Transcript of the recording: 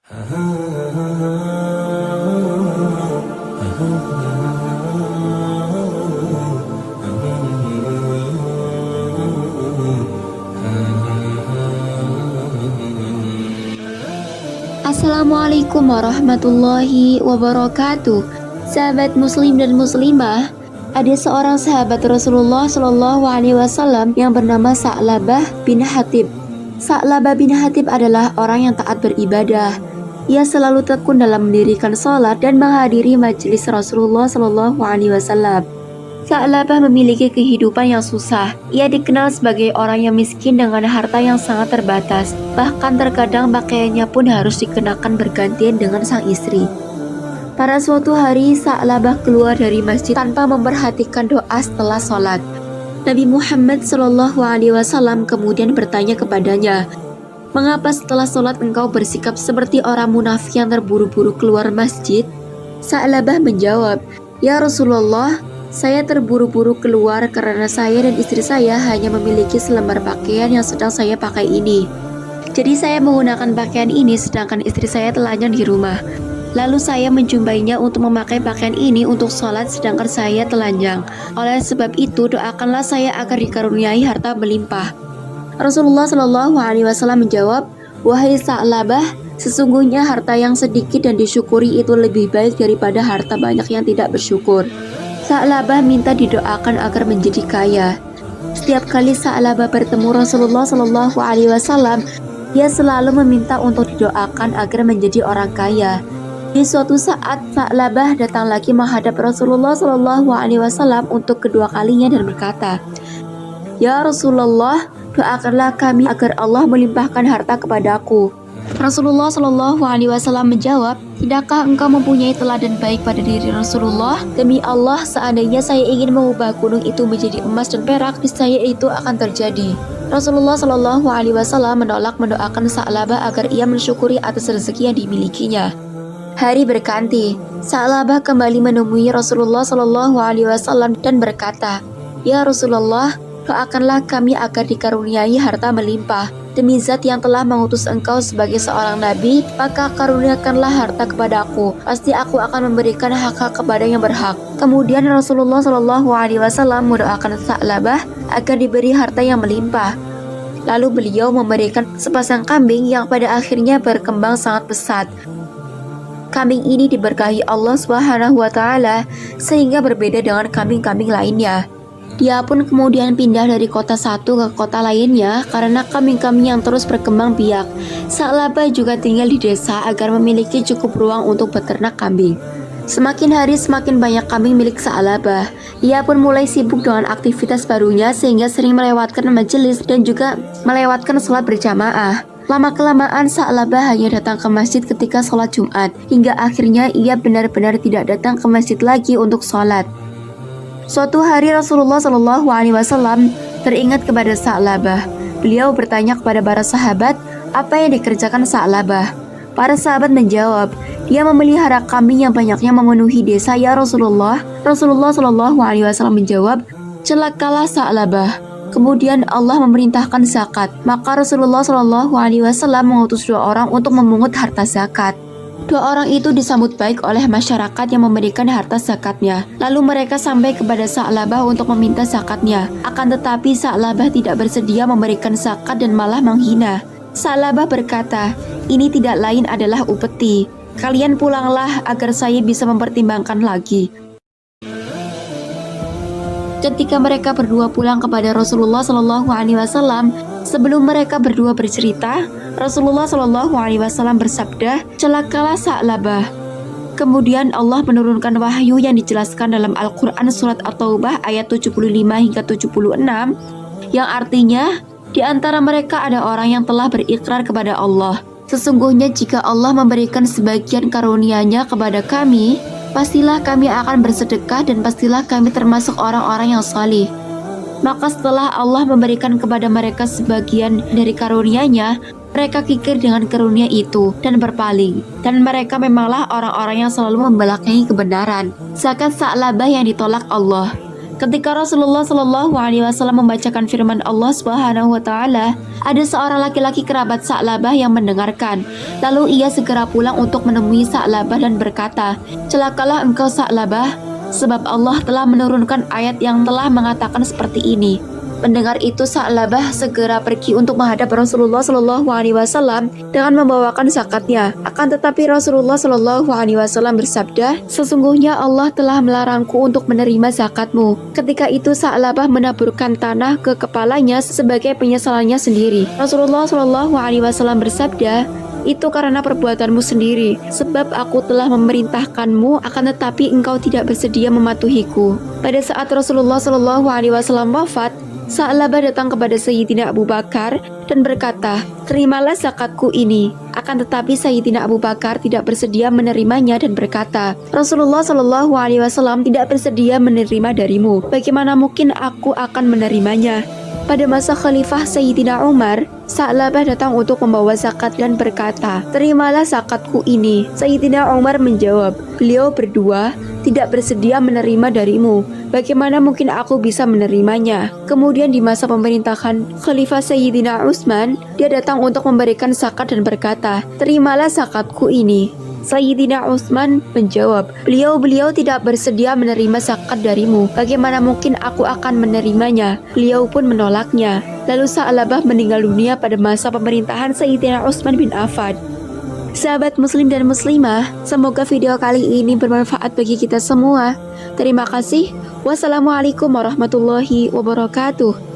Assalamualaikum warahmatullahi wabarakatuh. Sahabat muslim dan muslimah, ada seorang sahabat Rasulullah Shallallahu Alaihi Wasallam yang bernama Sa'labah bin Hatib. Sa'labah bin Hatib adalah orang yang taat beribadah. Ia selalu tekun dalam mendirikan sholat dan menghadiri majelis Rasulullah Shallallahu Alaihi Wasallam. Sa'labah memiliki kehidupan yang susah. Ia dikenal sebagai orang yang miskin dengan harta yang sangat terbatas. Bahkan terkadang pakaiannya pun harus dikenakan bergantian dengan sang istri. Pada suatu hari, Sa'labah keluar dari masjid tanpa memperhatikan doa setelah sholat. Nabi Muhammad Shallallahu Alaihi Wasallam kemudian bertanya kepadanya, "Mengapa setelah sholat engkau bersikap seperti orang munafik yang terburu-buru keluar masjid?" Sa'labah menjawab, "Ya Rasulullah, saya terburu-buru keluar karena saya dan istri saya hanya memiliki selembar pakaian yang sedang saya pakai ini. Jadi saya menggunakan pakaian ini sedangkan istri saya telanjang di rumah. Lalu saya menjumpainya untuk memakai pakaian ini untuk sholat sedangkan saya telanjang. Oleh sebab itu doakanlah saya agar dikaruniai harta melimpah." Rasulullah Shallallahu Alaihi Wasallam menjawab, "Wahai Sa'labah, sesungguhnya harta yang sedikit dan disyukuri itu lebih baik daripada harta banyak yang tidak bersyukur." Sa'labah minta didoakan agar menjadi kaya. Setiap kali Sa'labah bertemu Rasulullah Shallallahu Alaihi Wasallam, dia selalu meminta untuk didoakan agar menjadi orang kaya. Di suatu saat, Sa'labah datang lagi menghadap Rasulullah Shallallahu Alaihi Wasallam untuk kedua kalinya dan berkata, "Ya Rasulullah, doakanlah kami agar Allah melimpahkan harta kepadaku." Rasulullah Shallallahu Alaihi Wasallam menjawab, "Tidakkah engkau mempunyai teladan baik pada diri Rasulullah? Demi Allah, seandainya saya ingin mengubah gunung itu menjadi emas dan perak, niscaya itu akan terjadi." Rasulullah Shallallahu Alaihi Wasallam menolak mendoakan Sa'labah agar ia mensyukuri atas rezeki yang dimilikinya. Hari berganti, Sa'labah kembali menemui Rasulullah Shallallahu Alaihi Wasallam dan berkata, "Ya Rasulullah, doakanlah kami agar dikaruniai harta melimpah. Demi Zat yang telah mengutus engkau sebagai seorang nabi, maka karuniakanlah harta kepadaku. Pasti aku akan memberikan hak-hak kepada yang berhak." Kemudian Rasulullah Shallallahu Alaihi Wasallam mendoakan Sa'labah agar diberi harta yang melimpah. Lalu beliau memberikan sepasang kambing yang pada akhirnya berkembang sangat pesat. Kambing ini diberkahi Allah Subhanahu wa Ta'ala sehingga berbeda dengan kambing-kambing lainnya. Dia pun kemudian pindah dari kota satu ke kota lainnya karena kambing-kambing yang terus berkembang biak. Sa'labah juga tinggal di desa agar memiliki cukup ruang untuk beternak kambing. Semakin hari semakin banyak kambing milik Sa'labah. Ia pun mulai sibuk dengan aktivitas barunya sehingga sering melewatkan majelis dan juga melewatkan sholat berjamaah. Lama-kelamaan Sa'labah hanya datang ke masjid ketika sholat Jumat, hingga akhirnya ia benar-benar tidak datang ke masjid lagi untuk sholat. Suatu hari Rasulullah Shallallahu Alaihi Wasallam teringat kepada Sa'labah. Beliau bertanya kepada para sahabat, apa yang dikerjakan Sa'labah? Para sahabat menjawab, dia memelihara kambing yang banyaknya memenuhi desa, ya Rasulullah. Rasulullah Shallallahu Alaihi Wasallam menjawab, celakalah Sa'labah. Kemudian Allah memerintahkan zakat. Maka Rasulullah Shallallahu Alaihi Wasallam mengutus 2 orang untuk memungut harta zakat. 2 orang itu disambut baik oleh masyarakat yang memberikan harta zakatnya. Lalu mereka sampai kepada Sa'labah untuk meminta zakatnya. Akan tetapi Sa'labah tidak bersedia memberikan zakat dan malah menghina. Sa'labah berkata, "Ini tidak lain adalah upeti. Kalian pulanglah agar saya bisa mempertimbangkan lagi." Ketika mereka berdua pulang kepada Rasulullah Shallallahu Alaihi Wasallam, sebelum mereka berdua bercerita, Rasulullah Shallallahu Alaihi Wasallam bersabda, "Celakalah Sa'labah." Kemudian Allah menurunkan wahyu yang dijelaskan dalam Al-Quran surat At-Taubah ayat 75 hingga 76, yang artinya di antara mereka ada orang yang telah berikrar kepada Allah, "Sesungguhnya jika Allah memberikan sebagian karunia-Nya kepada kami, pastilah kami akan bersedekah dan pastilah kami termasuk orang-orang yang salih." Maka setelah Allah memberikan kepada mereka sebagian dari karunia-Nya, mereka kikir dengan karunia itu dan berpaling. Dan mereka memanglah orang-orang yang selalu membelakangi kebenaran. Zakat Sa'labah yang ditolak Allah. Ketika Rasulullah Shallallahu Alaihi Wasallam membacakan firman Allah Subhanahu Wa Taala, ada seorang laki-laki kerabat Sa'labah yang mendengarkan. Lalu ia segera pulang untuk menemui Sa'labah dan berkata, "Celakalah engkau Sa'labah, sebab Allah telah menurunkan ayat yang telah mengatakan seperti ini." Mendengar itu, Sa'labah segera pergi untuk menghadap Rasulullah Shallallahu Alaihi Wasallam dengan membawakan zakatnya. Akan tetapi Rasulullah Shallallahu Alaihi Wasallam bersabda, "Sesungguhnya Allah telah melarangku untuk menerima zakatmu." Ketika itu Sa'labah menaburkan tanah ke kepalanya sebagai penyesalannya sendiri. Rasulullah Shallallahu Alaihi Wasallam bersabda, "Itu karena perbuatanmu sendiri, sebab aku telah memerintahkanmu, akan tetapi engkau tidak bersedia mematuhiku." Pada saat Rasulullah Shallallahu Alaihi Wasallam wafat, Sa'labah datang kepada Sayyidina Abu Bakar dan berkata, "Terimalah zakatku ini." Akan tetapi Sayyidina Abu Bakar tidak bersedia menerimanya dan berkata, "Rasulullah Shallallahu Alaihi Wasallam tidak bersedia menerima darimu. Bagaimana mungkin aku akan menerimanya?" Pada masa Khalifah Sayyidina Umar, Sa'labah datang untuk membawa zakat dan berkata, "Terimalah zakatku ini." Sayyidina Umar menjawab, "Beliau berdua tidak bersedia menerima darimu. Bagaimana mungkin aku bisa menerimanya?" Kemudian di masa pemerintahan Khalifah Sayyidina Utsman, dia datang untuk memberikan zakat dan berkata, "Terimalah zakatku ini." Sayyidina Utsman menjawab, Beliau tidak bersedia menerima zakat darimu. Bagaimana mungkin aku akan menerimanya?" Beliau pun menolaknya. Lalu Sa'labah meninggal dunia pada masa pemerintahan Sayyidina Utsman bin Affan. Sahabat muslim dan muslimah, semoga video kali ini bermanfaat bagi kita semua. Terima kasih. Wassalamualaikum warahmatullahi wabarakatuh.